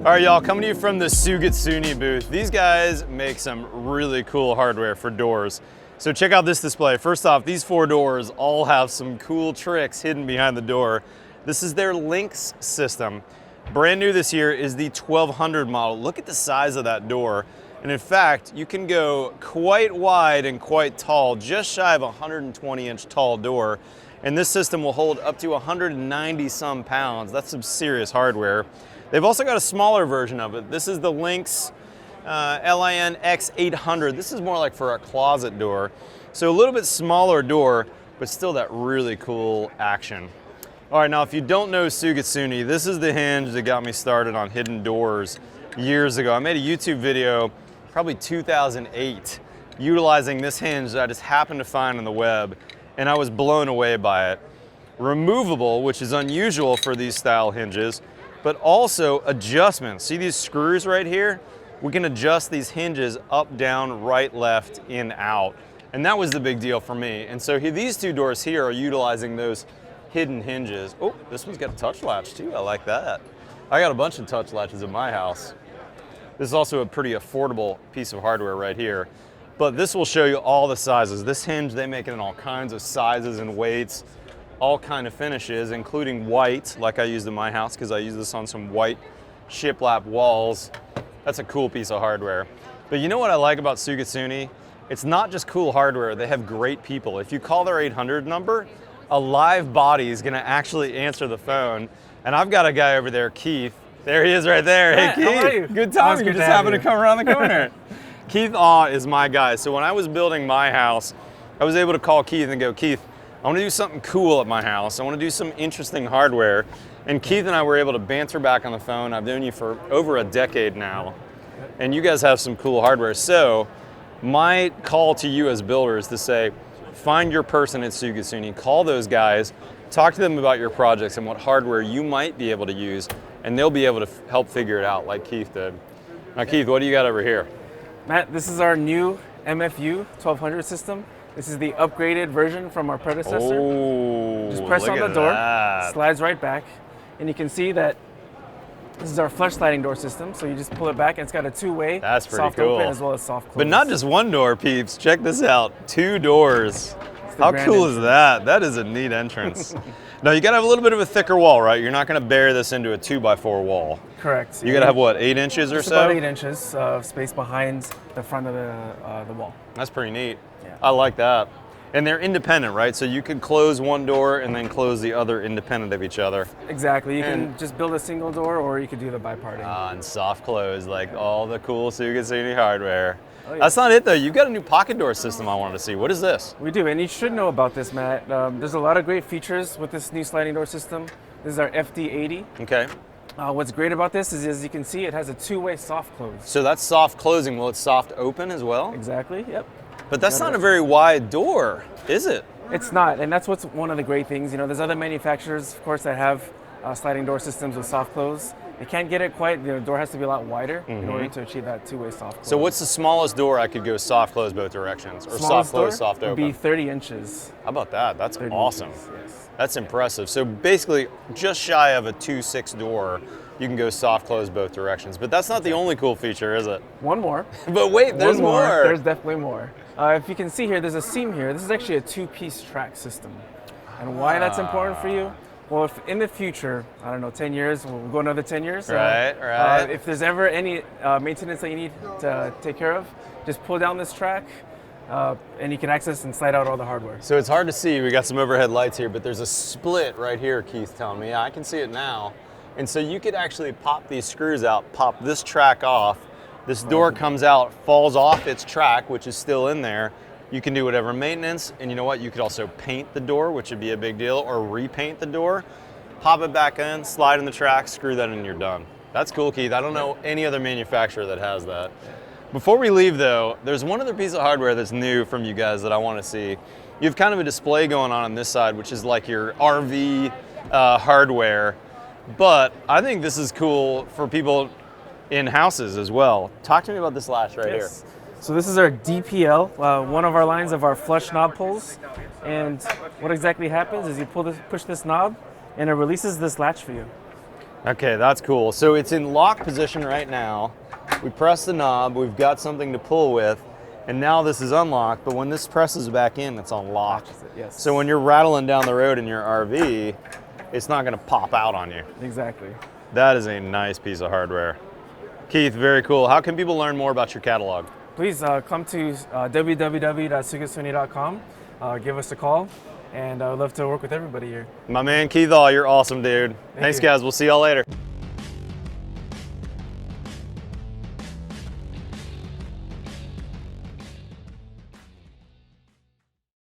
All right, y'all, coming to you from the Sugatsune booth. These guys make some really cool hardware for doors. So check out this display. First off, these 4 doors all have some cool tricks hidden behind the door. This is their LIN-X system. Brand new this year is the 1200 model. Look at the size of that door. And in fact, you can go quite wide and quite tall, just shy of a 120-inch tall door. And this system will hold up to 190 some pounds. That's some serious hardware. They've also got a smaller version of it. This is the LIN-X LIN-X1000. This is more like for a closet door. So a little bit smaller door, but still that really cool action. All right, now if you don't know Sugatsune, this is the hinge that got me started on hidden doors years ago. I made a YouTube video, probably 2008, utilizing this hinge that I just happened to find on the web, and I was blown away by it. Removable, which is unusual for these style hinges, but also adjustments. See these screws right here? We can adjust these hinges up, down, right, left, in, out. And that was the big deal for me. And so these 2 doors here are utilizing those hidden hinges. Oh, this one's got a touch latch too, I like that. I got a bunch of touch latches in my house. This is also a pretty affordable piece of hardware right here. But this will show you all the sizes. This hinge, they make it in all kinds of sizes and weights, all kind of finishes, including white, like I used in my house, because I use this on some white shiplap walls. That's a cool piece of hardware. But you know what I like about Sugatsune? It's not just cool hardware, they have great people. If you call their 800 number, a live body is gonna actually answer the phone. And I've got a guy over there, Keith. There he is right there. Hey, Keith. How are you? Good time. You just happened to come around the corner. Keith is my guy. So when I was building my house, I was able to call Keith and go, Keith, I want to do something cool at my house. I want to do some interesting hardware. And Keith and I were able to banter back on the phone. I've known you for over a decade now. And you guys have some cool hardware. So my call to you as builders to say, find your person at Sugatsune, call those guys, talk to them about your projects and what hardware you might be able to use, and they'll be able to help figure it out like Keith did. Now Keith, what do you got over here? Matt, this is our new MFU 1200 system. This is the upgraded version from our predecessor. Oh, just press on the door, slides right back, and you can see that this is our flush sliding door system. So you just pull it back, and it's got a 2-way soft open as well as soft close. But not just one door, peeps. Check this out, 2 doors. How cool is that? That is a neat entrance. Now you gotta have a little bit of a thicker wall, right? You're not gonna bury this into a 2x4 wall. Correct. You gotta have what, 8 inches or so? About 8 inches of space behind the front of the wall. That's pretty neat. Yeah. I like that. And they're independent, right? So you could close one door and then close the other independent of each other. Exactly. You can just build a single door, or you could do the biparting. And soft close, like all the cool Sugatsune hardware. Oh, yeah. That's not it though. You've got a new pocket door system I wanted to see. What is this? We do, and you should know about this, Matt. There's a lot of great features with this new sliding door system. This is our FD80. Okay. What's great about this is, as you can see, it has a 2-way soft close. So that's soft closing. Will it soft open as well? Exactly, yep. But that's not a very wide door, is it? It's not, and that's what's one of the great things. You know, there's other manufacturers, of course, that have sliding door systems with soft close. They can't get it quite, the door has to be a lot wider in order to achieve that 2-way soft close. So what's the smallest door I could go soft close both directions? Or soft close, soft open? Would be 30 inches. How about that? That's awesome. Inches, yes. That's impressive. So basically, just shy of a 2.6 door, you can go soft close both directions. But that's not the only cool feature, is it? One more. But wait, there's more. There's definitely more. If you can see here, there's a seam here. This is actually a 2-piece track system. And why that's important for you? Well, if in the future, I don't know, 10 years, we'll go another 10 years. Right. If there's ever any maintenance that you need to take care of, just pull down this track and you can access and slide out all the hardware. So it's hard to see. We got some overhead lights here, but there's a split right here, Keith's telling me. Yeah, I can see it now. And so you could actually pop these screws out, pop this track off. This door comes out, falls off its track, which is still in there. You can do whatever maintenance, and you know what? You could also paint the door, which would be a big deal, or repaint the door, pop it back in, slide in the track, screw that in, and you're done. That's cool, Keith. I don't know any other manufacturer that has that. Before we leave though, there's one other piece of hardware that's new from you guys that I want to see. You have kind of a display going on this side, which is like your RV hardware, but I think this is cool for people in houses as well. Talk to me about this latch right here. So this is our DPL, one of our lines of our flush knob pulls. And what exactly happens is you push this knob and it releases this latch for you. Okay, that's cool. So it's in lock position right now. We press the knob, we've got something to pull with, and now this is unlocked, but when this presses back in, it's on lock. Yes. So when you're rattling down the road in your RV, it's not gonna pop out on you. Exactly. That is a nice piece of hardware. Keith, very cool. How can people learn more about your catalog? Please come to www.sugatsune.com, give us a call, and I would love to work with everybody here. My man Keith All, you're awesome, dude. Thanks, you. guys. We'll see y'all later.